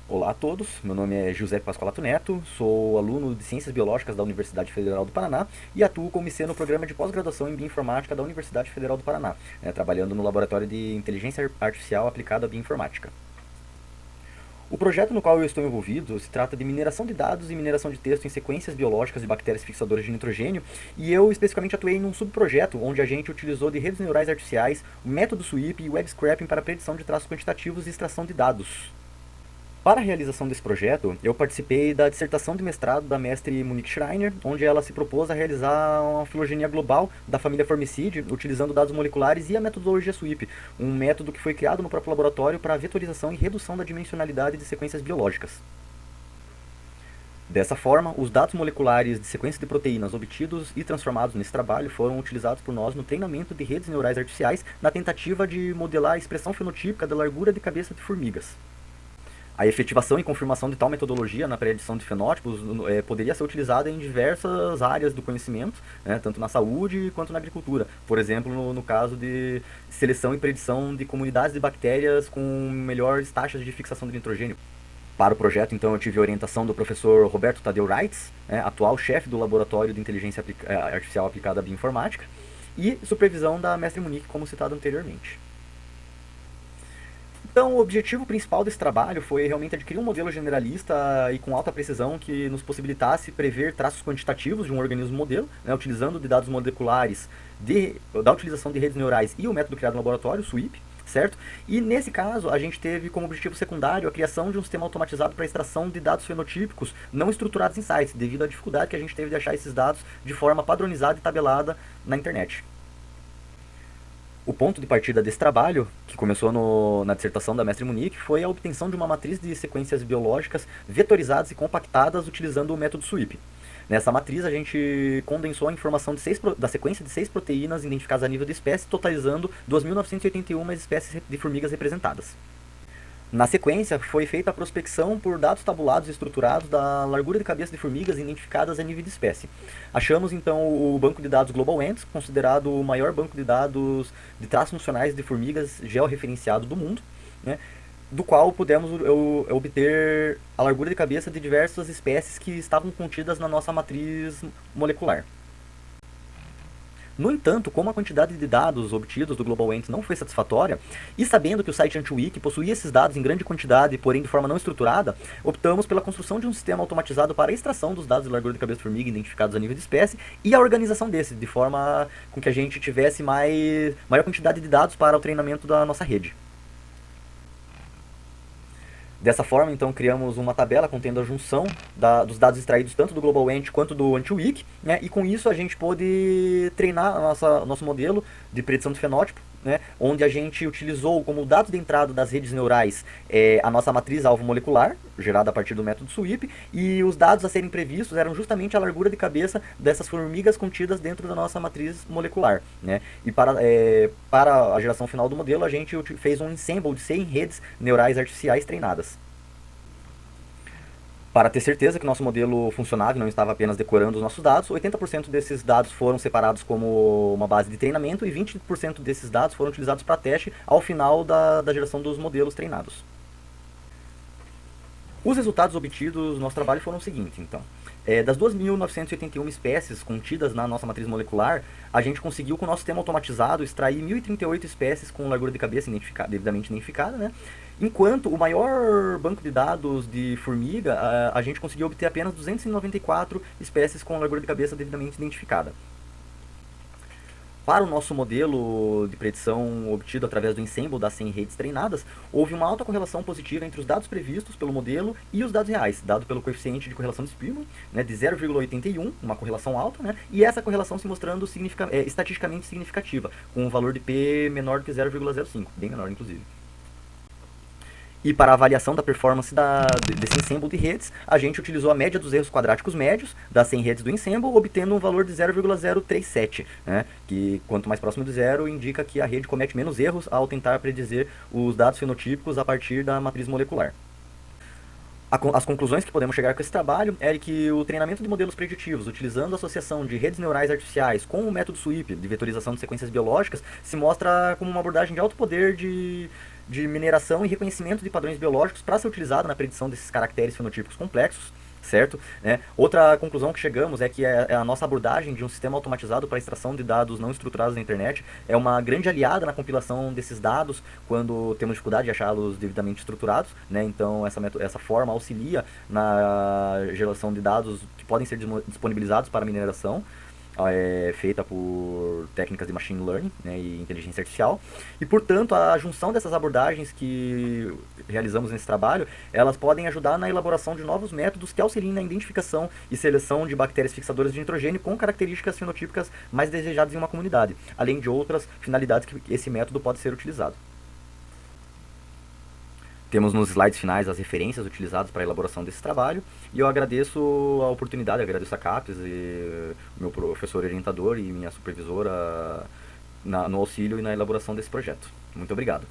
Olá a todos, meu nome é José Pascolato Neto, sou aluno de Ciências Biológicas da Universidade Federal do Paraná e atuo como IC no programa de pós-graduação em Bioinformática da Universidade Federal do Paraná, trabalhando no Laboratório de Inteligência Artificial Aplicada à Bioinformática. O projeto no qual eu estou envolvido se trata de mineração de dados e mineração de texto em sequências biológicas de bactérias fixadoras de nitrogênio, e eu especificamente atuei num subprojeto onde a gente utilizou de redes neurais artificiais, o método SWIP e web scraping para predição de traços quantitativos e extração de dados. Para a realização desse projeto, eu participei da dissertação de mestrado da mestre Monique Schreiner, onde ela se propôs a realizar uma filogenia global da família Formicide, utilizando dados moleculares e a metodologia SWIP, um método que foi criado no próprio laboratório para a vetorização e redução da dimensionalidade de sequências biológicas. Dessa forma, os dados moleculares de sequências de proteínas obtidos e transformados nesse trabalho foram utilizados por nós no treinamento de redes neurais artificiais na tentativa de modelar a expressão fenotípica da largura de cabeça de formigas. A efetivação e confirmação de tal metodologia na predição de fenótipos poderia ser utilizada em diversas áreas do conhecimento, tanto na saúde quanto na agricultura. Por exemplo, no caso de seleção e predição de comunidades de bactérias com melhores taxas de fixação de nitrogênio. Para o projeto, então, eu tive a orientação do professor Roberto Tadeu Reitz, atual chefe do Laboratório de Inteligência Artificial Aplicada à Bioinformática, e supervisão da mestre Monique, como citado anteriormente. Então, o objetivo principal desse trabalho foi realmente adquirir um modelo generalista e com alta precisão que nos possibilitasse prever traços quantitativos de um organismo modelo, utilizando de dados moleculares da utilização de redes neurais e o método criado no laboratório, o SWIP, certo? E nesse caso, a gente teve como objetivo secundário a criação de um sistema automatizado para extração de dados fenotípicos não estruturados em sites, devido à dificuldade que a gente teve de achar esses dados de forma padronizada e tabelada na internet. O ponto de partida desse trabalho, que começou na dissertação da mestre Monique, foi a obtenção de uma matriz de sequências biológicas vetorizadas e compactadas utilizando o método SWIP. Nessa matriz, a gente condensou a informação da sequência de 6 proteínas identificadas a nível de espécie, totalizando 2.981 espécies de formigas representadas. Na sequência, foi feita a prospecção por dados tabulados e estruturados da largura de cabeça de formigas identificadas a nível de espécie. Achamos então o banco de dados GlobalAnts, considerado o maior banco de dados de traços funcionais de formigas georreferenciado do mundo, do qual pudemos obter a largura de cabeça de diversas espécies que estavam contidas na nossa matriz molecular. No entanto, como a quantidade de dados obtidos do GlobalAnts não foi satisfatória, e sabendo que o site AntiWiki possuía esses dados em grande quantidade, porém de forma não estruturada, optamos pela construção de um sistema automatizado para a extração dos dados de largura de cabeça de formiga identificados a nível de espécie e a organização desses, de forma com que a gente tivesse maior quantidade de dados para o treinamento da nossa rede. Dessa forma, então, criamos uma tabela contendo a junção dos dados extraídos tanto do GlobalAnt quanto do AntiWiki, e com isso a gente pôde treinar o nosso modelo de predição de fenótipo, onde a gente utilizou como dados de entrada das redes neurais a nossa matriz alvo molecular, gerada a partir do método SWIP, e os dados a serem previstos eram justamente a largura de cabeça dessas formigas contidas dentro da nossa matriz molecular. E para a geração final do modelo, a gente fez um ensemble de 100 redes neurais artificiais treinadas. Para ter certeza que o nosso modelo funcionava e não estava apenas decorando os nossos dados, 80% desses dados foram separados como uma base de treinamento e 20% desses dados foram utilizados para teste ao final da geração dos modelos treinados. Os resultados obtidos no nosso trabalho foram os seguintes, então. Das 2.981 espécies contidas na nossa matriz molecular, a gente conseguiu, com o nosso sistema automatizado, extrair 1.038 espécies com largura de cabeça devidamente identificada, Enquanto o maior banco de dados de formiga, a gente conseguiu obter apenas 294 espécies com largura de cabeça devidamente identificada. Para o nosso modelo de predição obtido através do ensemble das 100 redes treinadas, houve uma alta correlação positiva entre os dados previstos pelo modelo e os dados reais, dado pelo coeficiente de correlação de Spearman, de 0,81, uma correlação alta, e essa correlação se mostrando estatisticamente significativa, com um valor de P menor do que 0,05, bem menor inclusive. E para a avaliação da performance desse ensemble de redes, a gente utilizou a média dos erros quadráticos médios das 100 redes do ensemble, obtendo um valor de 0,037, que quanto mais próximo de zero, indica que a rede comete menos erros ao tentar predizer os dados fenotípicos a partir da matriz molecular. As conclusões que podemos chegar com esse trabalho é que o treinamento de modelos preditivos, utilizando a associação de redes neurais artificiais com o método SWIP, de vetorização de sequências biológicas, se mostra como uma abordagem de alto poder de de mineração e reconhecimento de padrões biológicos para ser utilizado na predição desses caracteres fenotípicos complexos, certo? Né? Outra conclusão que chegamos é que a nossa abordagem de um sistema automatizado para extração de dados não estruturados na internet é uma grande aliada na compilação desses dados quando temos dificuldade de achá-los devidamente estruturados, né? Então essa forma auxilia na geração de dados que podem ser disponibilizados para mineração, feita por técnicas de machine learning, né, e inteligência artificial. E, portanto, a junção dessas abordagens que realizamos nesse trabalho, elas podem ajudar na elaboração de novos métodos que auxiliem na identificação e seleção de bactérias fixadoras de nitrogênio com características fenotípicas mais desejadas em uma comunidade, além de outras finalidades que esse método pode ser utilizado. Temos nos slides finais as referências utilizadas para a elaboração desse trabalho, e eu agradeço a oportunidade, agradeço a CAPES, e meu professor orientador e minha supervisora no auxílio e na elaboração desse projeto. Muito obrigado.